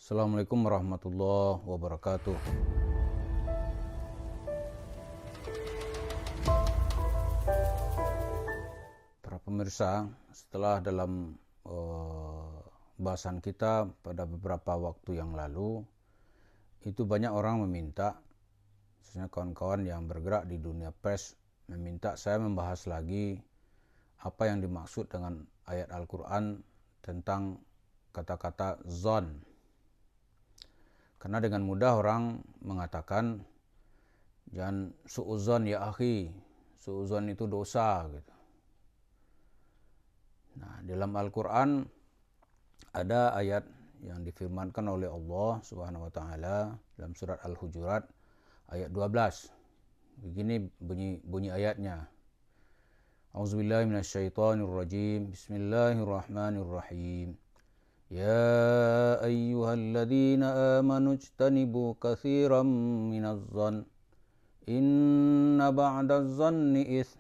Assalamualaikum warahmatullahi wabarakatuh. Para pemirsa, setelah dalam bahasan kita pada beberapa waktu yang lalu, itu banyak orang meminta, khususnya kawan-kawan yang bergerak di dunia pers, meminta saya membahas lagi apa yang dimaksud dengan ayat Al-Quran tentang kata-kata zon. Karena dengan mudah orang mengatakan, jangan su'uzon ya akhi, su'uzon itu dosa gitu. Nah, dalam Al-Quran ada ayat yang difirmankan oleh Allah Subhanahu wa taala dalam surat Al-Hujurat ayat 12. Begini bunyi ayatnya. A'udzubillahi minasyaitonirrajim. Bismillahirrahmanirrahim. Ya ayyuhalladzina amanu ijtanibu katsiran minadh-dhann inna ba'dadh-dhanni its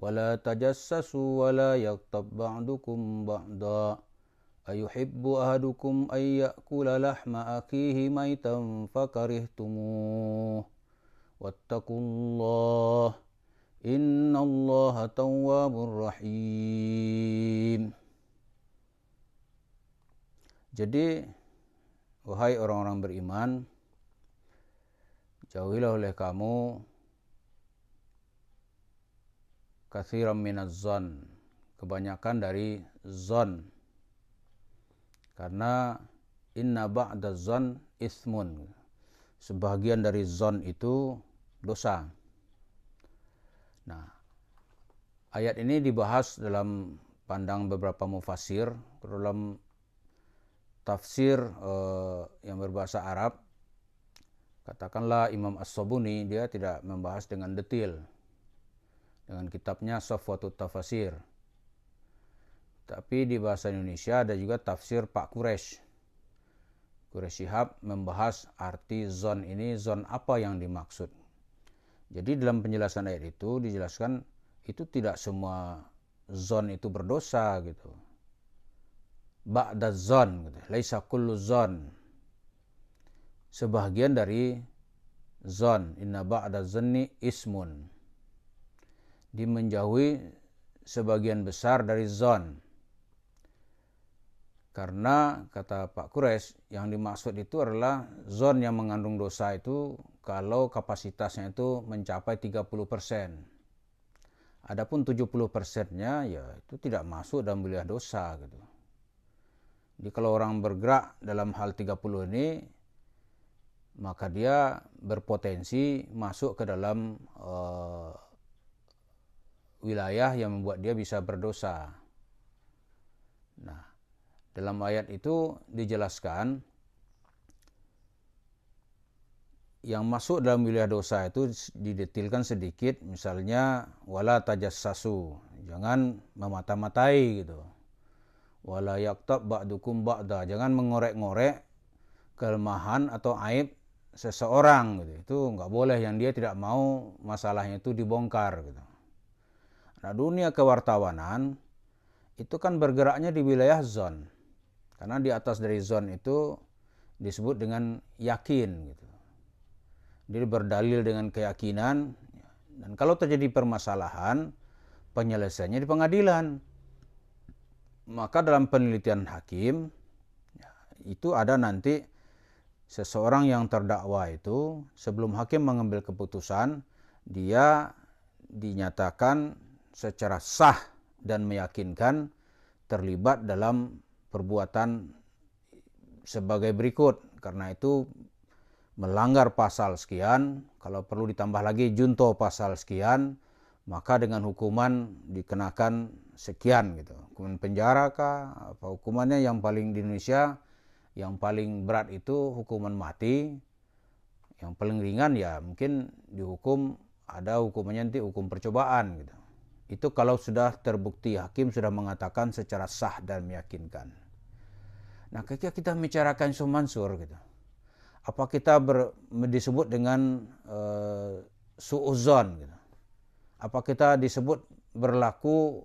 ولا تجسسوا ولا يغتب بعضكم بعضا أيحب أحدكم أن يأكل لحم أخيه ميتا فكرهتموه واتقوا الله إن الله تواب رحيم. Jadi, wahai orang-orang beriman, jauhilah oleh kamu katsiran minaz-zon, kebanyakan dari zon, karena inna ba'daz-zon ismun, sebagian dari zon itu dosa. Nah, ayat ini dibahas dalam pandang beberapa mufassir. Dalam tafsir yang berbahasa Arab, katakanlah Imam As-Sabuni, dia tidak membahas dengan detail dengan kitabnya Safwatut Tafasir. Tapi di bahasa Indonesia ada juga tafsir Pak Quraisy Shihab membahas arti zon ini, zon apa yang dimaksud. Jadi dalam penjelasan ayat itu dijelaskan itu tidak semua zon itu berdosa gitu. Ba'da zon gitu. Laisa kullu zon. Sebagian dari zon. Inna ba'da zanni ismun. Menjauhi sebagian besar dari zon. Karena kata Pak Quraisy, yang dimaksud itu adalah zon yang mengandung dosa itu kalau kapasitasnya itu mencapai 30%. Adapun 70%-nya ya itu tidak masuk dalam wilayah dosa gitu. Jadi kalau orang bergerak dalam hal 30 ini, maka dia berpotensi masuk ke dalam wilayah yang membuat dia bisa berdosa. Nah, dalam ayat itu dijelaskan yang masuk dalam wilayah dosa itu didetilkan sedikit, misalnya wala tajassasu, jangan memata-matai gitu. Wala yaktab ba'dukum ba'da, jangan mengorek-ngorek kelemahan atau aib seseorang gitu. Itu enggak boleh, yang dia tidak mau masalahnya itu dibongkar gitu. Nah, dunia kewartawanan itu kan bergeraknya di wilayah zon. Karena di atas dari zon itu disebut dengan yakin gitu. Jadi berdalil dengan keyakinan. Dan kalau terjadi permasalahan, penyelesaiannya di pengadilan. Maka dalam penelitian hakim, itu ada nanti seseorang yang terdakwa itu, sebelum hakim mengambil keputusan, dia dinyatakan secara sah dan meyakinkan terlibat dalam perbuatan sebagai berikut. Karena itu melanggar pasal sekian, kalau perlu ditambah lagi junto pasal sekian, maka dengan hukuman dikenakan sekian gitu. Hukuman penjara kah, apa hukumannya yang paling di Indonesia, yang paling berat itu hukuman mati. Yang paling ringan ya mungkin dihukum, ada hukumannya nanti hukum percobaan gitu. Itu kalau sudah terbukti hakim sudah mengatakan secara sah dan meyakinkan. Nah, ketika kita membicarakan isu mansur gitu, apa kita disebut dengan su'uzon gitu? Apa kita disebut berlaku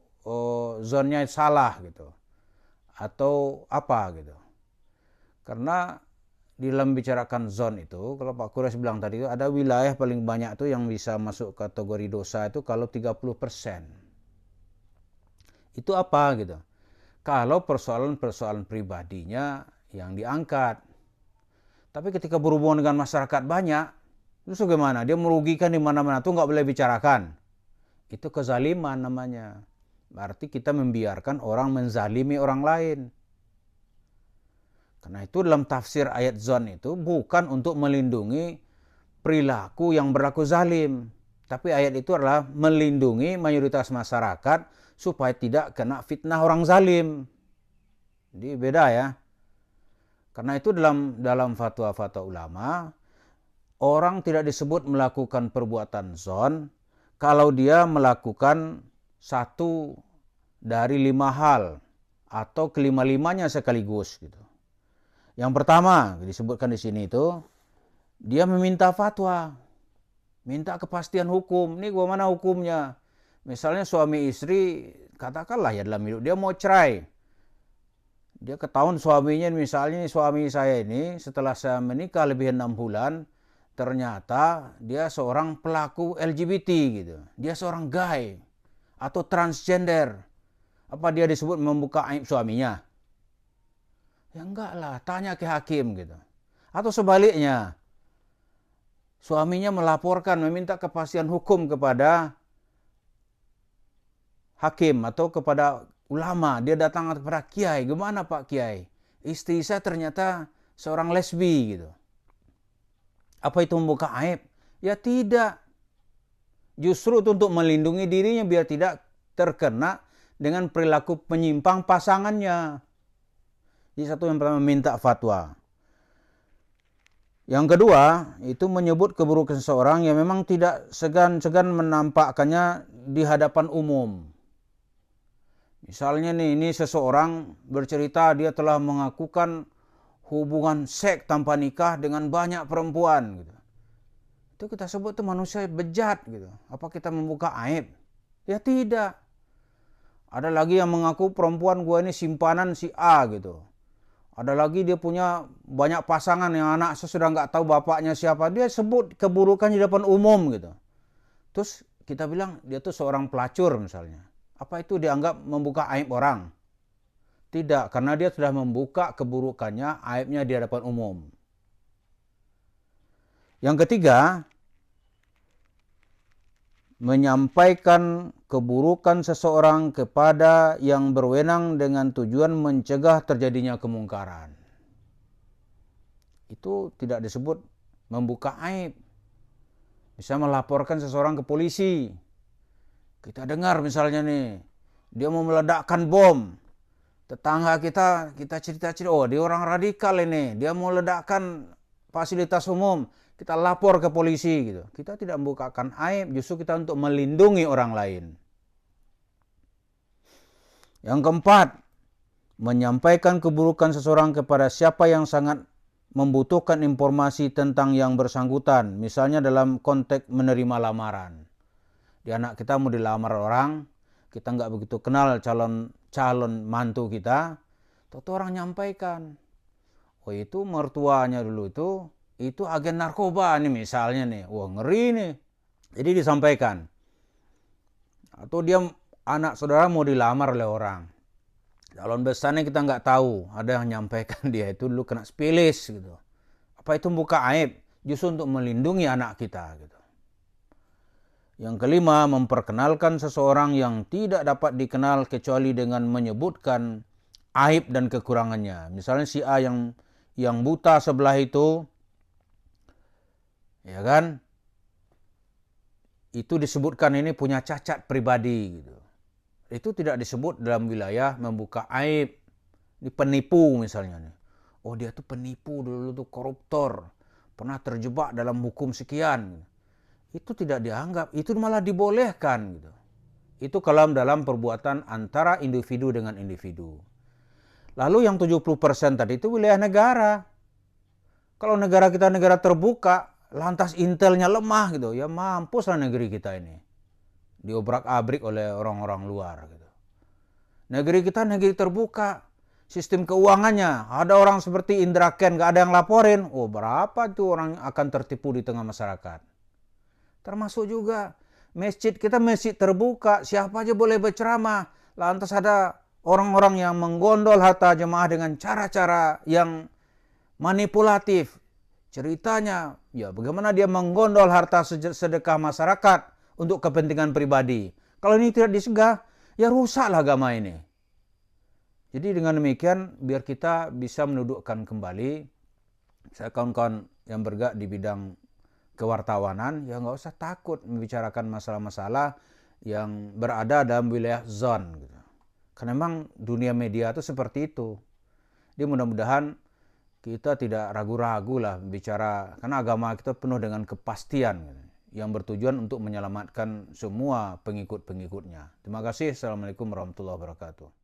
zonnya salah gitu? Atau apa gitu? Karena di dalam bicarakan zon itu, kalau Pak Kures bilang tadi itu ada wilayah paling banyak itu yang bisa masuk kategori dosa itu kalau 30%. Itu apa gitu? Kalau persoalan-persoalan pribadinya yang diangkat. Tapi ketika berhubungan dengan masyarakat banyak, itu bagaimana? Dia merugikan di mana-mana, itu nggak boleh bicarakan. Itu kezaliman namanya. Berarti kita membiarkan orang menzalimi orang lain. Karena itu dalam tafsir ayat zon itu bukan untuk melindungi perilaku yang berlaku zalim. Tapi ayat itu adalah melindungi mayoritas masyarakat supaya tidak kena fitnah orang zalim. Jadi beda ya. Karena itu dalam fatwa-fatwa ulama, orang tidak disebut melakukan perbuatan zon kalau dia melakukan satu dari 5 hal atau kelima-limanya sekaligus gitu. Yang pertama disebutkan di sini itu dia meminta fatwa, minta kepastian hukum. Ini gimana hukumnya? Misalnya suami istri, katakanlah ya dalam hidup dia mau cerai. Dia ketahuan suaminya, misalnya suami saya ini setelah saya menikah lebih 6 bulan, ternyata dia seorang pelaku LGBT gitu. Dia seorang gay atau transgender. Apa dia disebut membuka aib suaminya? Ya enggak lah, tanya ke hakim gitu. Atau sebaliknya, suaminya melaporkan, meminta kepastian hukum kepada hakim atau kepada ulama. Dia datang kepada kiai, gimana Pak Kiai? Istri saya ternyata seorang lesbi gitu. Apa itu membuka aib? Ya tidak. Justru itu untuk melindungi dirinya biar tidak terkena dengan perilaku penyimpang pasangannya. Jadi satu yang pertama minta fatwa. Yang kedua, itu menyebut keburukan seseorang yang memang tidak segan-segan menampakkannya di hadapan umum. Misalnya nih, ini seseorang bercerita dia telah mengakukan hubungan seks tanpa nikah dengan banyak perempuan gitu. Itu kita sebut itu manusia bejat gitu. Apa kita membuka aib? Ya tidak. Ada lagi yang mengaku perempuan gue ini simpanan si A gitu. Ada lagi dia punya banyak pasangan yang anak sudah nggak tahu bapaknya siapa. Dia sebut keburukan di depan umum gitu. Terus kita bilang dia tuh seorang pelacur misalnya. Apa itu dianggap membuka aib orang? Tidak, karena dia sudah membuka keburukannya, aibnya di hadapan umum. Yang ketiga, menyampaikan keburukan seseorang kepada yang berwenang dengan tujuan mencegah terjadinya kemungkaran. Itu tidak disebut membuka aib. Bisa melaporkan seseorang ke polisi. Kita dengar misalnya nih, dia mau meledakkan bom. Tetangga kita cerita-cerita, oh dia orang radikal ini, dia mau ledakkan fasilitas umum. Kita lapor ke polisi gitu. Kita tidak membukakan aib, justru kita untuk melindungi orang lain. Yang keempat, menyampaikan keburukan seseorang kepada siapa yang sangat membutuhkan informasi tentang yang bersangkutan. Misalnya dalam konteks menerima lamaran. Di anak kita mau dilamar orang, kita nggak begitu kenal calon mantu kita, tentu orang nyampaikan, oh itu mertuanya dulu itu agen narkoba nih misalnya nih, wah ngeri nih. Jadi disampaikan. Atau dia anak saudara mau dilamar oleh orang, calon besarnya kita nggak tahu, ada yang nyampaikan dia itu dulu kena spilis gitu. Apa itu buka aib? Justru untuk melindungi anak kita gitu. Yang kelima, memperkenalkan seseorang yang tidak dapat dikenal kecuali dengan menyebutkan aib dan kekurangannya. Misalnya si A yang buta sebelah itu, ya kan? Itu disebutkan ini punya cacat pribadi gitu. Itu tidak disebut dalam wilayah membuka aib. Ini penipu misalnya nih. Oh dia tuh penipu dulu tuh koruptor, pernah terjebak dalam hukum sekian. Itu tidak dianggap, itu malah dibolehkan gitu. Itu kalau dalam perbuatan antara individu dengan individu. Lalu yang 70% tadi itu wilayah negara. Kalau negara kita negara terbuka, lantas intelnya lemah gitu, ya mampuslah negeri kita ini. Diobrak-abrik oleh orang-orang luar gitu. Negeri kita negeri terbuka. sistem keuangannya. Ada orang seperti Indra Ken, gak ada yang laporin. Oh, berapa tuh orang akan tertipu di tengah masyarakat. Termasuk juga masjid kita, masjid terbuka, siapa aja boleh berceramah. Lantas ada orang-orang yang menggondol harta jemaah dengan cara-cara yang manipulatif. Ceritanya, ya bagaimana dia menggondol harta sedekah masyarakat untuk kepentingan pribadi. Kalau ini tidak disegah, ya rusaklah agama ini. Jadi dengan demikian, biar kita bisa mendudukkan kembali, saya kawan-kawan yang bergerak di bidang kewartawanan, ya nggak usah takut membicarakan masalah-masalah yang berada dalam wilayah zon. Gitu. Karena memang dunia media itu seperti itu. Jadi mudah-mudahan kita tidak ragu-ragu lah bicara, karena agama kita penuh dengan kepastian yang bertujuan untuk menyelamatkan semua pengikut-pengikutnya. Terima kasih. Assalamualaikum warahmatullahi wabarakatuh.